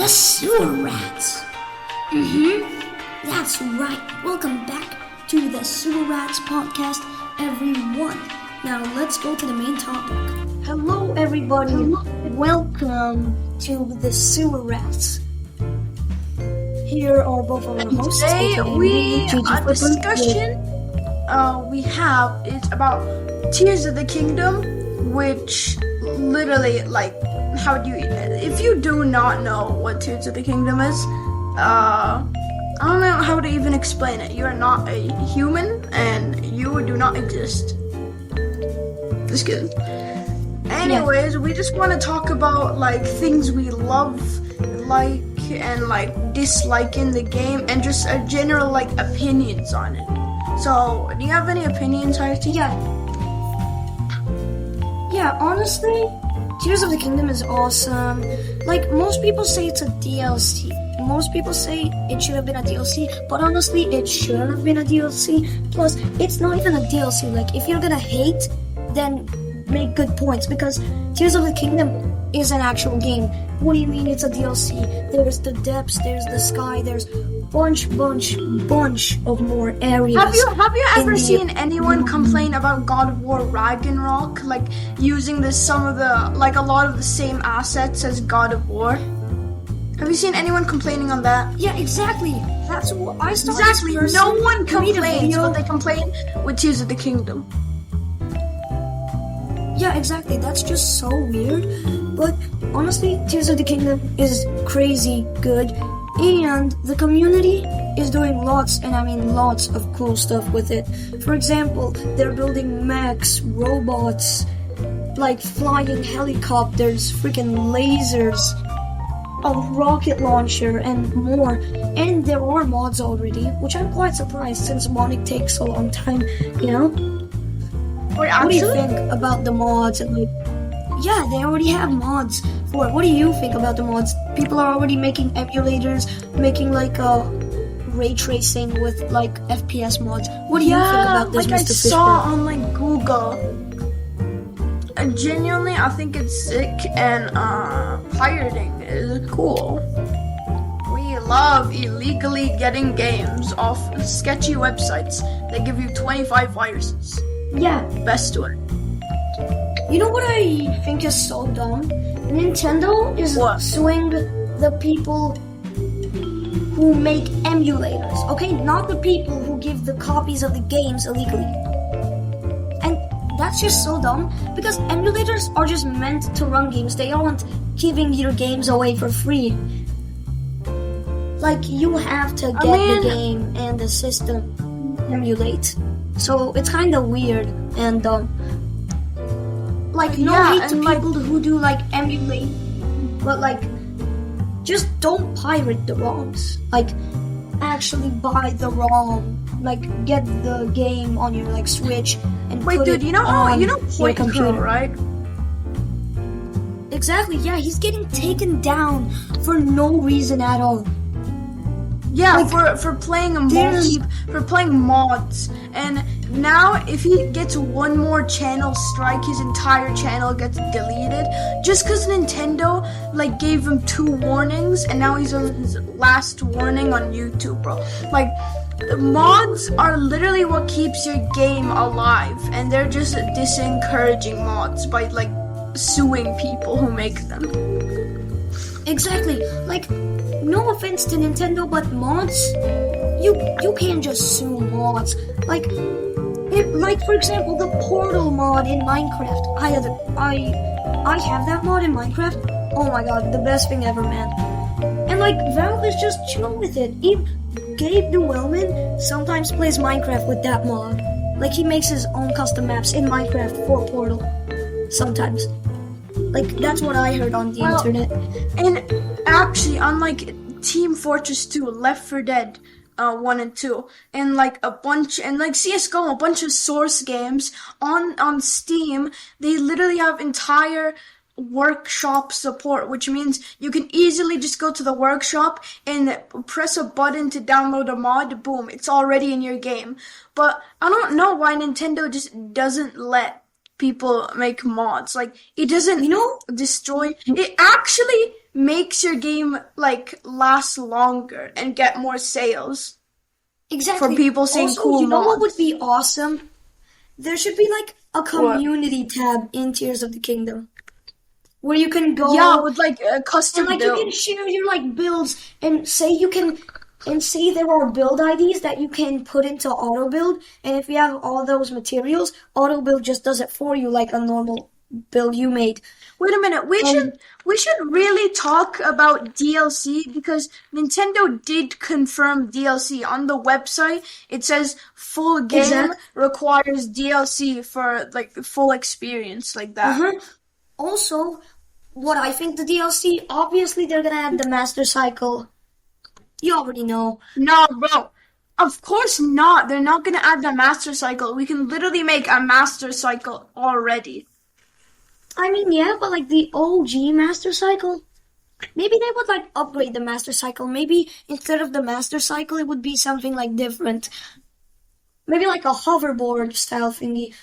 The Sewer Rats. That's right. Welcome back to the Sewer Rats podcast, everyone. Now let's go to the main topic. Hello, everybody. Welcome to the Sewer Rats. Here are both of our hosts. Today a discussion we have is about Tears of the Kingdom, which literally, like, how do you, if you do not know what Tears of the Kingdom is, I don't know how to even explain it. You are not a human, and you do not exist. Just kidding. Anyways, we just want to talk about, like, things we love, like, and, like, dislike in the game, and just a general, like, opinions on it. So, do you have any opinions, Haiti? Yeah, honestly, Tears of the Kingdom is awesome. Like, most people say it's a DLC. Most people say it should have been a DLC, but honestly, it shouldn't have been a DLC. Plus, it's not even a DLC. Like, if you're gonna hate, then make good points, because Tears of the Kingdom is an actual game. What do you mean it's a DLC? There's the depths, there's the sky, there's bunch of more areas. Have you ever seen anyone complain about God of War Ragnarok, like using a lot of the same assets as God of War? Have you seen anyone complaining on that? Yeah, exactly. That's what I started. Exactly. No one complains, but they complain with Tears of the Kingdom. Yeah, exactly. That's just so weird. But honestly, Tears of the Kingdom is crazy good. And the community is doing lots of cool stuff with it. For example, they're building mechs, robots, like flying helicopters, freaking lasers, a rocket launcher, and more. And there are mods already, which I'm quite surprised since modding takes a long time, you know? Wait, what do you think about the mods? And, like, yeah, they already have mods for it. What do you think about the mods? People are already making emulators, making like ray tracing with like FPS mods. What do you think about this, like Mr. I Fishburne? saw on like Google. Genuinely, I think it's sick, and pirating is cool. We love illegally getting games off sketchy websites. They give you 25 viruses. Yeah. Best one. You know what I think is so dumb? Nintendo is suing the people who make emulators, okay? Not the people who give the copies of the games illegally. And that's just so dumb, because emulators are just meant to run games. They aren't giving your games away for free. Like, you have to get the game and the system emulate. So it's kind of weird and like, no hate to people who do like emulate, but like, just don't pirate the ROMs. Like, actually buy the ROM, like get the game on your like Switch and put it on your computer, right? Exactly. Yeah, he's getting taken down for no reason at all. Yeah, like, for playing for playing mods, and now if he gets one more channel strike, his entire channel gets deleted. Just because Nintendo like gave him 2 warnings, and now he's on his last warning on YouTube, bro. Like, mods are literally what keeps your game alive, and they're just disencouraging mods by like suing people who make them. Exactly. Like, no offense to Nintendo, but mods, you can't just sue mods. Like for example, the Portal mod in Minecraft. I have that mod in Minecraft. Oh my god, the best thing ever, man. And like, Valve is just chill with it. Gabe Newellman sometimes plays Minecraft with that mod. Like, he makes his own custom maps in Minecraft for Portal. Sometimes. Like, that's what I heard on the internet. And actually, on like Team Fortress 2, Left 4 Dead 1 and 2, and like a bunch, and like CSGO, a bunch of Source games on Steam, they literally have entire workshop support, which means you can easily just go to the workshop and press a button to download a mod. Boom, it's already in your game. But I don't know why Nintendo just doesn't let people make mods. Like, it doesn't, destroy. It actually makes your game like last longer and get more sales for Exactly. people saying Also, cool you know what would mods. be awesome? There should be like a What? community tab in Tears of the Kingdom where you can Yeah, go with like and custom like you can builds. share your like builds and say there are build IDs that you can put into auto build, and if you have all those materials, auto build just does it for you like a normal build you made. Wait a minute. Um, We should really talk about DLC because Nintendo did confirm DLC on the website. It says full game exact. requires DLC for like full experience like that. Uh-huh. Also, what I think the DLC, obviously they're gonna add the Master Cycle. You already know. No, bro. Of course not. They're not gonna add the Master Cycle. We can literally make a Master Cycle already. I mean, yeah, but like the OG Master Cycle, maybe they would like upgrade the Master Cycle. Maybe instead of the Master Cycle, it would be something like different. Maybe like a hoverboard style thingy.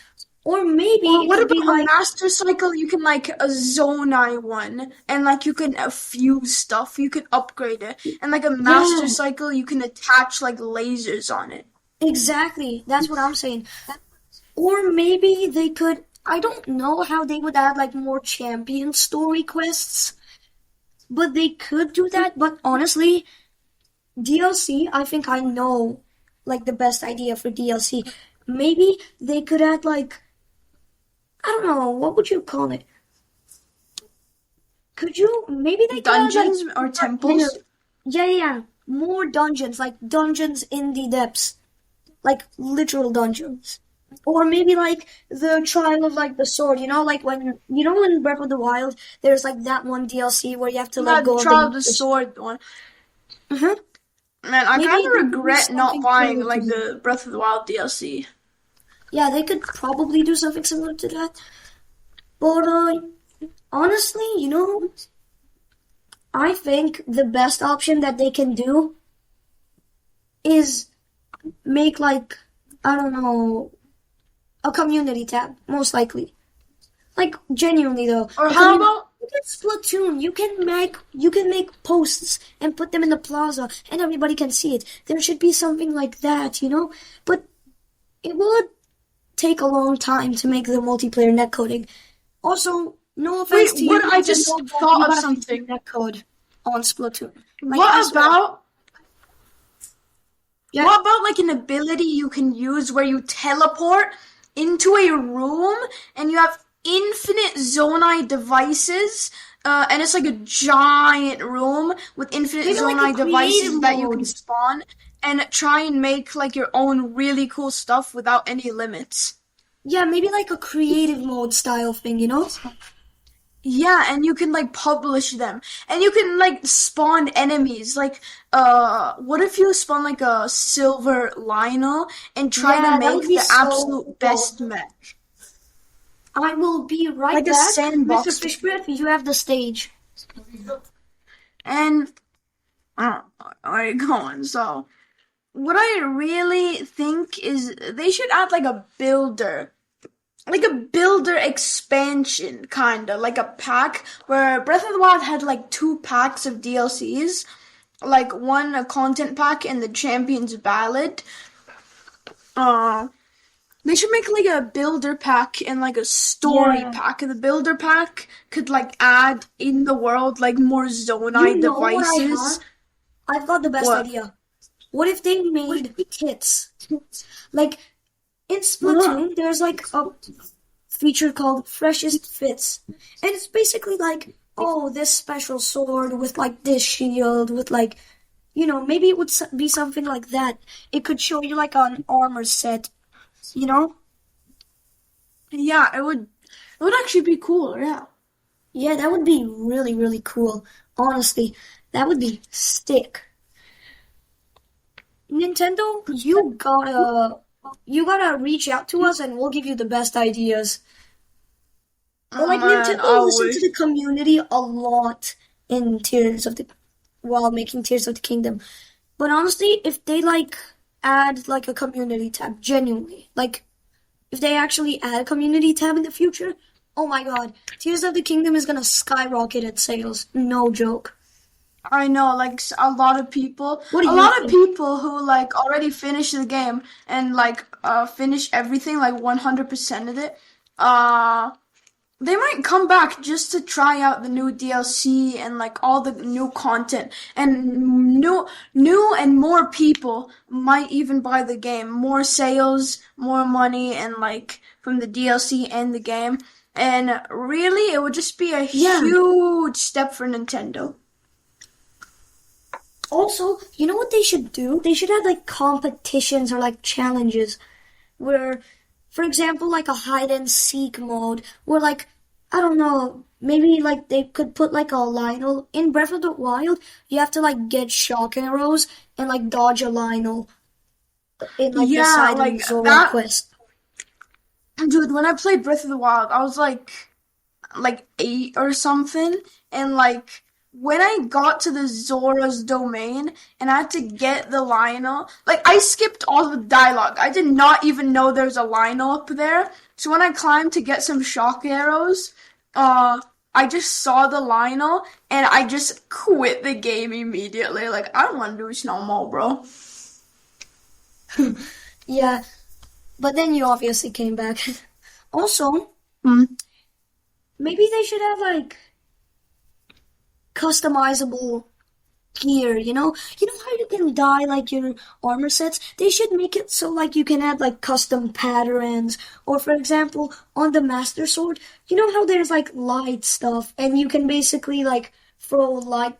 Or maybe Or it what could be about a like, Master Cycle? You can like a Zonai one, and like you can fuse stuff. You can upgrade it, and like a yeah, Master Cycle, you can attach like lasers on it. exactly. That's what I'm saying. Or maybe they could, I don't know how they would add like more champion story quests, but they could do that. But honestly, DLC, I think I know like the best idea for DLC. Maybe they could add like, I don't know, what would you call it? Maybe they could add like Dungeons or more temples? yeah, more dungeons, like dungeons in the depths, like literal dungeons. Or maybe like the trial of like the sword, like when Breath of the Wild, there's like that one DLC where you have to like Not the go Trial of the underneath. Sword one. Uh-huh. Man, I Maybe kind of they could do regret not something buying similar to like that. the Breath of the Wild DLC. Yeah, they could probably do something similar to that. But honestly, I think the best option that they can do is make like, I don't know, a community tab, most likely. Like genuinely though, Or a how community. about Look at Splatoon. You can make posts and put them in the plaza, and everybody can see it. There should be something like that. But it would take a long time to make the multiplayer netcoding. Also, no offense wait? to you, What I just Nintendo, but you thought of gotta fix the something. netcode on Splatoon. Like I What swear. about Yeah, What about like an ability you can use where you teleport into a room and you have infinite Zonai devices? And it's like a giant room with infinite maybe like a Zonai devices creative that you can mode. spawn and try and make like your own really cool stuff without any limits. Yeah, maybe like a creative mode style thing. Yeah, and you can like publish them. And you can like spawn enemies. Like what if you spawn like a silver Lionel and try to Yeah, that would make be the so absolute cool. best mech? I will be right Like a back. Mr. sandbox. Fishbreath, you have the stage. And alright, go on. So what I really think is they should add like a builder expansion, kinda, like a pack where Breath of the Wild had like 2 packs of DLCs, like one a content pack and the Champion's Ballad. Uh, they should make like a builder pack and like a story Yeah. pack. And the builder pack could like add in the world like more You Zonai know what I devices. have? I've got the best What? idea. What if they made kits? Like, in What? Splatoon, there's like a feature called Freshest Fits. And it's basically like, oh, this special sword with like this shield, with like, maybe it would be something like that. It could show you like an armor set, you know? Yeah, it would actually be cool, yeah. Yeah, that would be really, really cool. Honestly, that would be stick. Nintendo, you gotta reach out to us and we'll give you the best ideas. But like Man, Nintendo I listened to wish. the community a lot in while making Tears of the Kingdom. But honestly, if they like add like a community tab, genuinely, like if they actually add a community tab in the future, Oh my god, Tears of the Kingdom is gonna skyrocket its sales. No joke. I know, like a lot of people, What do a you lot of think? people who like already finished the game and like finish everything like 100% of it. Uh, they might come back just to try out the new DLC and like all the new content and new and more people might even buy the game. More sales, more money and like from the DLC and the game. And really it would just be a Yeah. huge step for Nintendo. Also, you know what they should do? They should have like competitions or like challenges where, for example, like a hide and seek mode where like, I don't know, maybe like they could put like a Lionel in Breath of the Wild. You have to like get shock arrows and like dodge a Lionel in like the Yeah, side like of Zora that, quest. dude, when I played Breath of the Wild, I was like 8 or something, and like when I got to the Zora's domain and I had to get the Lionel, like I skipped all the dialogue. I did not even know there's a Lionel up there. So when I climbed to get some shock arrows, I just saw the Lionel and I just quit the game immediately. Like I don't want to do this no more, bro. Yeah, but then you obviously came back. Also, Hmm. maybe they should have like customizable gear, you know? You know how you can dye like your armor sets? They should make it so like you can add like custom patterns. Or for example, on the Master Sword, you know how there's like light stuff and you can basically like throw light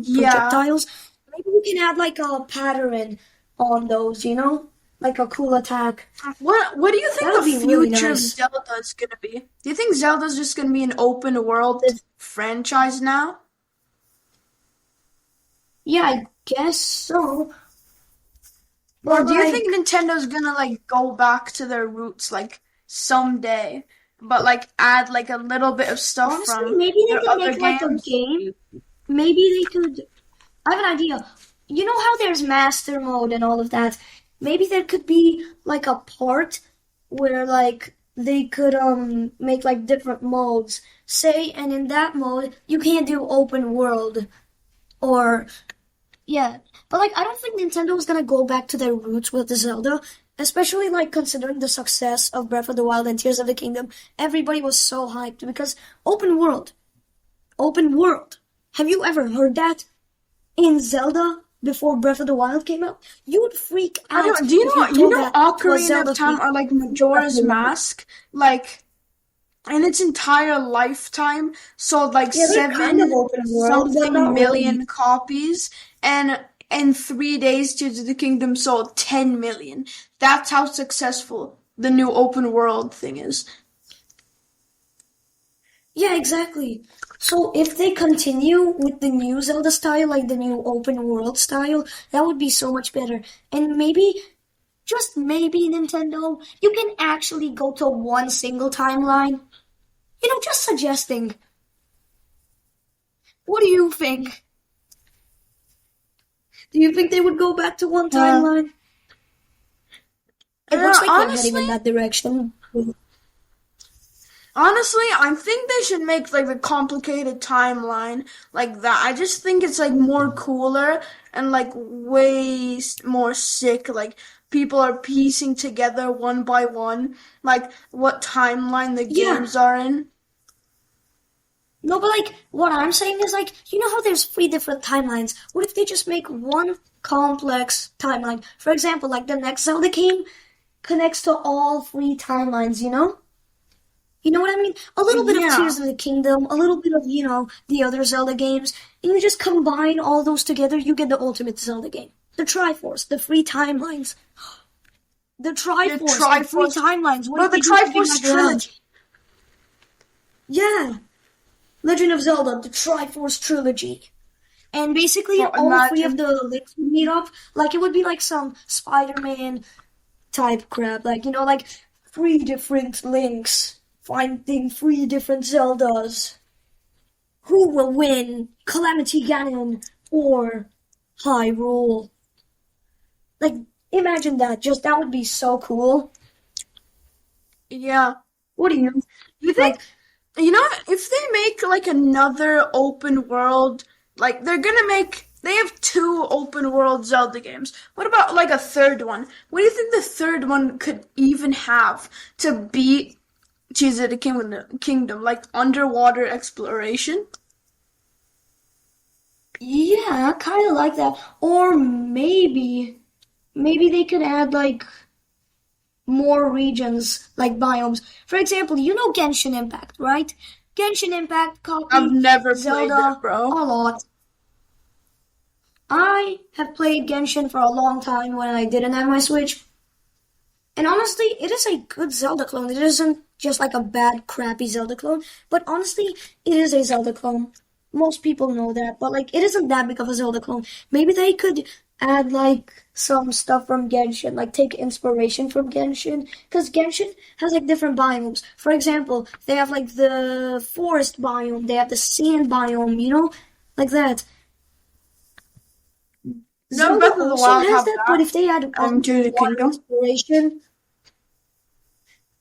Yeah. projectiles. Maybe you can add like a pattern on those, you know? Like a cool attack. What do you That think would the be really future of nice. Zelda is gonna be? Do you think Zelda's just gonna be an open world franchise now? Yeah, I guess so. Or But do you think like Nintendo's gonna like go back to their roots like someday, but like add like a little bit of stuff honestly, from maybe they their could other make like a games? game. Maybe they could. I have an idea. You know how there's master mode and all of that? Maybe there could be like a part where like they could make like different modes. Say, and in that mode you can't do open world or yeah. But like I don't think Nintendo's gonna go back to their roots with the Zelda. Especially like considering the success of Breath of the Wild and Tears of the Kingdom, everybody was so hyped because open world. Open world. Have you ever heard that in Zelda before Breath of the Wild came out? You would freak I out don't. Do you if know? you You told know, that to a Ocarina of Zelda Time fan. or like Majora's Mask, like in its entire lifetime, sold like Yeah, they're kind of seven open world, but something not really. million copies, and in 3 days, Tears of the Kingdom sold 10 million. That's how successful the new open world thing is. Yeah, exactly. So if they continue with the new Zelda style, like the new open world style, that would be so much better. And maybe, just maybe, Nintendo, you can actually go to one single timeline. You know, just suggesting. What do you think? Do you think they would go back to one Uh, timeline? It looks like they're heading honestly, in that direction. Honestly, I think they should make like a complicated timeline like that. I just think it's like more cooler and like way more sick. Like people are piecing together one by one, like what timeline the Yeah. games are in. No, but like, what I'm saying is like, you know how there's three different timelines? What if they just make one complex timeline? For example, like the next Zelda game connects to all three timelines, you know? You know what I mean? A little bit of Yeah, Tears of the Kingdom, a little bit of, you know, the other Zelda games, and you just combine all those together, you get the ultimate Zelda game. The Triforce, the three timelines. The the Triforce, the three Triforce, timelines. What bro, if the they do something Triforce like that? trilogy. Yeah. Legend of Zelda, the Triforce trilogy. And basically Bro, all three of imagine. the links would meet up. Like it would be like some Spider-Man type crap. Like, you know, like three different links finding three different Zeldas. Who will win? Calamity Ganon or Hyrule? Like, imagine that. Just that would be so cool. Yeah. What do you You think like? you know, if they make like another open world, like they have two open world Zelda games. What about like a third one? What do you think the third one could even have to beat Tears of the Kingdom? Like underwater exploration? Yeah, I kind of like that. Or maybe they could add like more regions, like biomes. For example, you know Genshin Impact, right? Genshin Impact I've copy never played it, Zelda bro. a lot. I have played Genshin for a long time when I didn't have my Switch. And honestly, it is a good Zelda clone. It isn't just like a bad, crappy Zelda clone. But honestly, it is a Zelda clone. Most people know that. But like, it isn't that big of a Zelda clone. Maybe they could add like some stuff from Genshin, like take inspiration from Genshin. Because Genshin has like different biomes. For example, they have like the forest biome, they have the sand biome, like that. Does Zelda Breath of the also Wild has have that, but that? if they add Tears of the underwater Kingdom? exploration,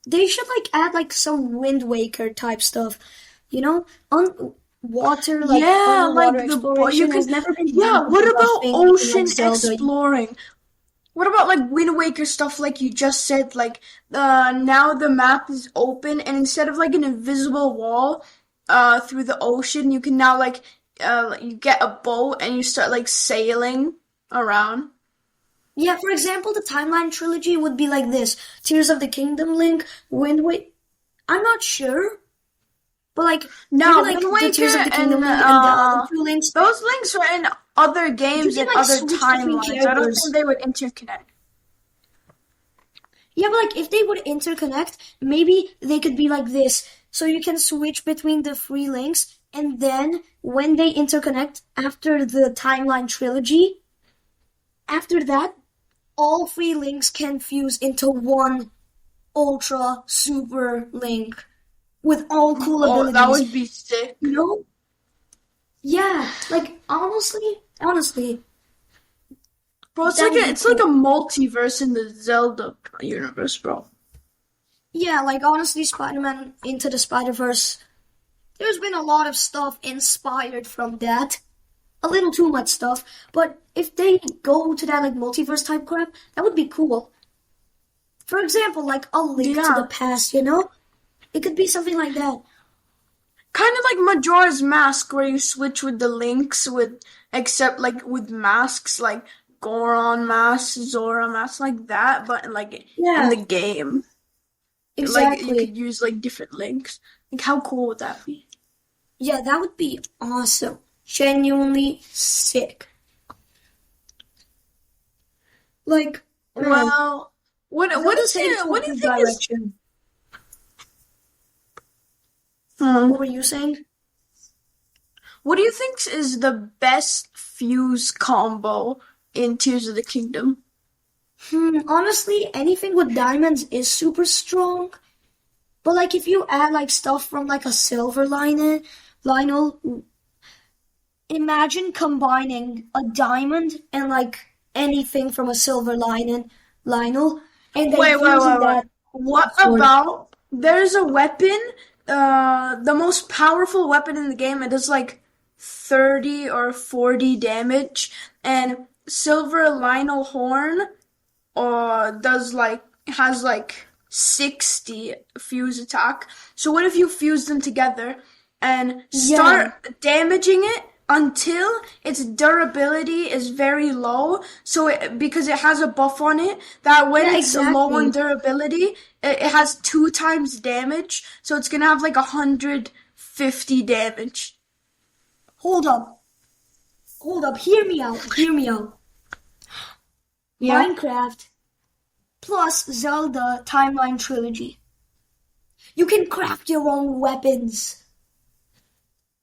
they should like add like some Wind Waker type stuff. Water like Yeah, underwater like you exploration could. has never been Yeah, that what big of a about thing in like ocean Zelda. exploring? What about like Wind Waker stuff like you just said? Like now the map is open and instead of like an invisible wall through the ocean, you can now like you get a boat and you start like sailing around. Yeah, for example, the Timeline trilogy would be like this: Tears of the Kingdom, Link, Wind Waker. I'm not sure, but like maybe Now, like Wind the Tears of Waker the and Kingdom Link and the other two links, those links are in other you games can and like other switch between timelines. I don't think characters. they would interconnect. Yeah, but like if they would interconnect, maybe they could be like this. So you can switch between the three links, and then when they interconnect after the timeline trilogy, after that, all three links can fuse into one ultra super link with all cool Oh, that abilities. would be sick. You know? Yeah, like honestly, Bro, that would be it's like cool. a multiverse in the Zelda universe, bro. Yeah, like honestly, Spider-Man Into the Spider-Verse, there's been a lot of stuff inspired from that. A little too much stuff, but if they go to that like multiverse type crap, that would be cool. For example, like a link to the Yeah. past, It could be something like that. Kind of like Majora's Mask, where you switch with the links except like with masks, like Goron mask, Zora mask, like that, but like in Yeah, the game. Like you exactly. could use like different links. Like how cool would that be? Yeah, that would be awesome. Genuinely sick. Like, man, Well, Zelda's heading for a what do you good think is direction. hmm, What were you saying? what do you think is the best fuse combo in Tears of the Kingdom? Honestly, anything with diamonds is super strong. But like if you add like stuff from like a silver Lionel, imagine combining a diamond and like anything from a silver Lionel, and then fusing Wait. that on one What sword. about there's a weapon, the most powerful weapon in the game. It does like 30 or 40 damage, and Silver Lionel Horn does like has like 60 fuse attack. So what if you fuse them together and Yeah, start damaging it until its durability is very low, so because it has a buff on it that when yeah, it's low on exactly. durability, it has 2 times damage, so it's gonna have like 150 damage. Hold up, hold up. Hear me out. Hear me out. Yeah. Minecraft plus Zelda Timeline Trilogy. You can craft your own weapons.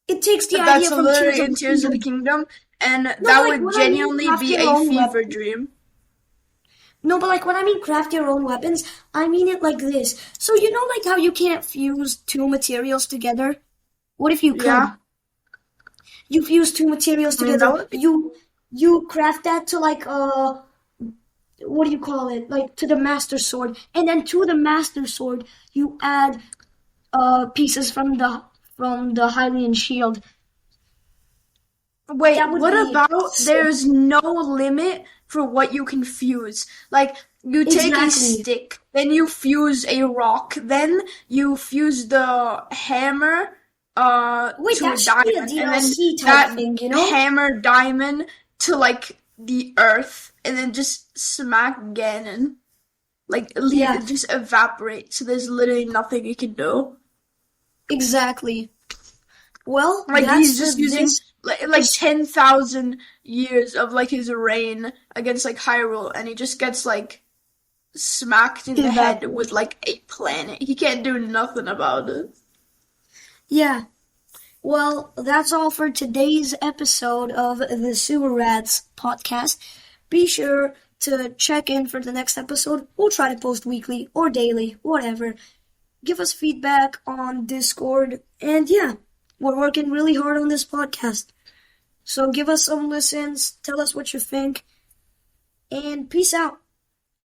It takes the idea That's from Tears literally of in the Tears of the Kingdom. Kingdom, and No, that but like would when I mean genuinely craft be your a own fever weapons. dream. No, but like when I mean craft your own weapons, I mean it like this. So you know like how you can't fuse two materials together? What if you could? Yeah. You fuse two materials I mean, that together. would be You craft that to like what do you call it? Like to the Master Sword. And then to the Master Sword you add pieces from the Hylian shield. Wait, That would what be about sick. there's no limit for what you can fuse? Like, you take a Exactly. stick, then you fuse a rock, then you fuse the hammer Wait, to a that should be a diamond, and then DLC type that thing, you know? hammer diamond to like the earth, and then just smack Ganon. Like, leave Yeah, it just evaporate, so there's literally nothing you can do. exactly. Well, Like, that's he's for just using this. like 10,000 years of like his reign against like Hyrule, and he just gets like smacked in the head with like a planet. He can't do nothing about it. Yeah. Well, that's all for today's episode of the Sewer Rats podcast. Be sure to check in for the next episode. We'll try to post weekly or daily, whatever. Give us feedback on Discord. And yeah, we're working really hard on this podcast. So give us some listens. Tell us what you think. And peace out.